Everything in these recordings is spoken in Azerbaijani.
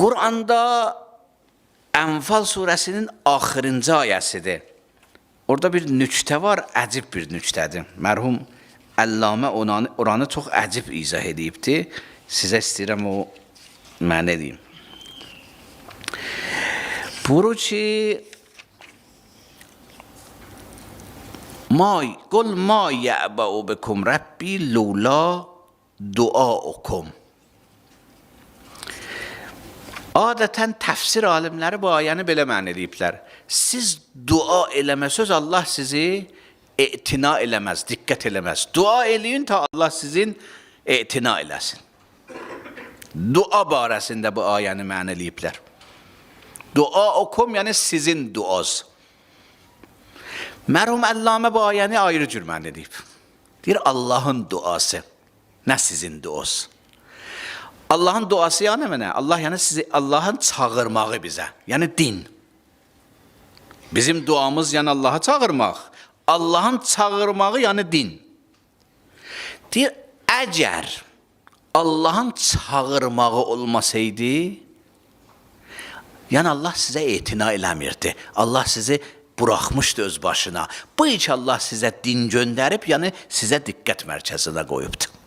Quranda Ənfal surəsinin axırıncı ayəsidir. Orada bir nüktə var, əcib bir nüktədir. Mərhum Əllamə oranı çox əcib izah edibdir. Sizə istəyirəm o mənə edeyim. Buyurur ki, قل ما یعبأ بکم ربی لولا دعاؤکم. Adətən təfsir alimləri bu ayəni belə mənə ediblər. Siz dua eləməsəz Allah sizi etina eləməz, diqqət eləməz. Dua eləyin ta Allah sizin etina eləsin. Dua barəsində bu ayəni mənə ediblər. Dua okum yəni sizin duaz. Mərhum Əllamə bu ayəni ayrı cür mənə edib. Deyir Allahın duası, nə sizin duaz. Allahın duası yəni mənə, Allah yəni sizi Allahın çağırmağı bizə, yəni din. Bizim duamız yəni Allah'a çağırmaq, Allahın çağırmağı yəni din. Deyir, əgər Allahın çağırmağı olmasaydı, yəni Allah sizə etina eləmirdi, Allah sizi buraxmışdı öz başına. Bu iç Allah sizə din göndərib, yəni sizə diqqət mərkəzinə qoyubdu.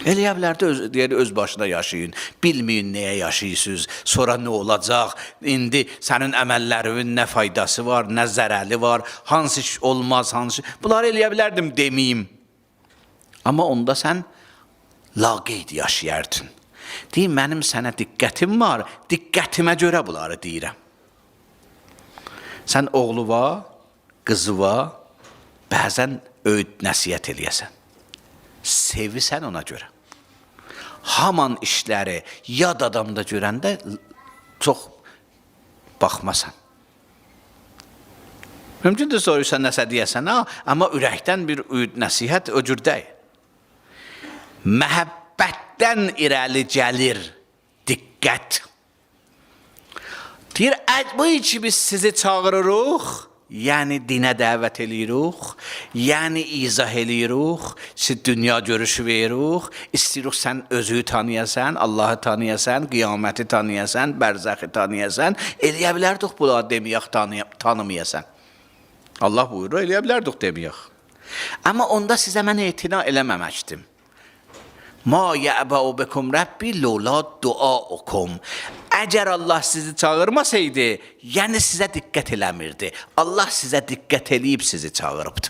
Eləyə bilər öz başına yaşayın, bilməyin nəyə yaşayırsınız, sonra nə olacaq, indi sənin əməllərinin nə faydası var, nə zərəli var, hansı iş olmaz, hansı... Bunları eləyə bilərdim deməyim. Amma onda sən laqeyd yaşayardın. Deyim, mənim sənə diqqətim var, diqqətimə görə bunları deyirəm. Sən oğluva, qızıva bəzən öyüd nəsiyyət eləyəsən. Sevisən ona görə. Haman işləri yad adamda görəndə çox baxmasan. Mümkündür soruşsan nəsə deyəsən, amma ürəkdən bir öyüd nəsihət o cür deyil. Məhəbbətdən irəli gəlir diqqət. Deyir, bu içi biz sizi çağırırıq, yəni dinə dəvət eləyirik, yəni izah eləyirik, dünya görüşü veririk, istəyirik sən özü tanıyasan, Allahı tanıyasan, qiyaməti tanıyasan, bərzəxi tanıyasan, eləyə bilərdik bunları deməyək, tanımayasan. Allah buyurur, eləyə bilərdik deməyək. Amma onda sizə mən etina eləməməkdim. Ma ya'ba'u bikum rabbi lola duaukum. Əgər Allah sizi çağırmasaydı, yəni sizə diqqət eləmirdi. Allah sizə diqqət eləyib sizi çağırıbdı.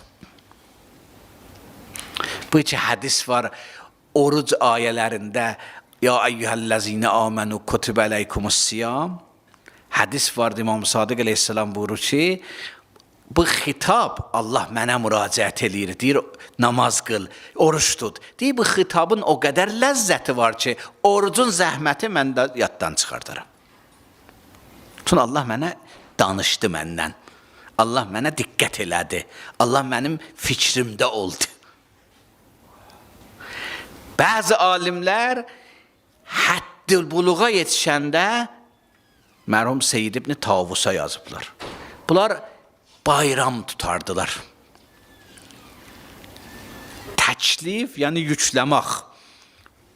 Bu iki hədis var, oruc ayələrində Ya eyyuhəl-ləzinə amenu kutibə əleykumus-siyam. Hədis var, İmam Sadiq əleyhissalam buyurur ki, bu xitab Allah mənə müraciət eləyir, deyir namaz qıl, oruç tut. Deyir bu xitabın o qədər ləzzəti var ki, orucun zəhməti məndə yaddan çıxardaram. Çünki Allah mənə danışdı məndən. Allah mənə diqqət elədi. Allah mənim fikrimdə oldu. Bəzi alimlər həddül buluğa yetişəndə mərhum Seyyid İbn Tavusa yazıblar. Bunlar bayram tutardılar. Təklif, yəni yükləmək.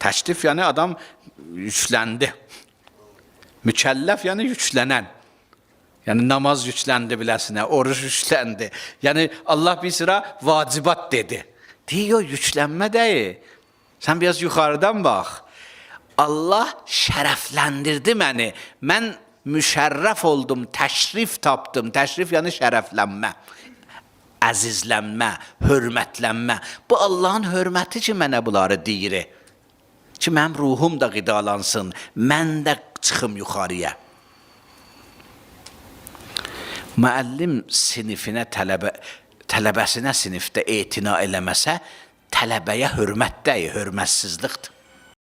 Təklif, yəni adam yükləndi. Mükəlləf, yəni yüklənən. Yəni namaz yükləndi biləsinə, oruç yükləndi. Yəni Allah bir sıra vacibat dedi. Deyir, yüklənmə deyil. Sən biraz yuxarıdan bax. Allah şərəfləndirdi məni. Mən müşərrəf oldum, təşrif tapdım. Təşrif yəni şərəflənmə, əzizlənmə, hörmətlənmə. Bu Allahın hörməti ki, mənə bunları deyir. Ki, mənim ruhum da qidalansın, mən də çıxım yuxarıya. Müəllim sinifinə, tələbəsinə sinifdə etina eləməsə, tələbəyə hörmət deyil, hörmətsizlikdir.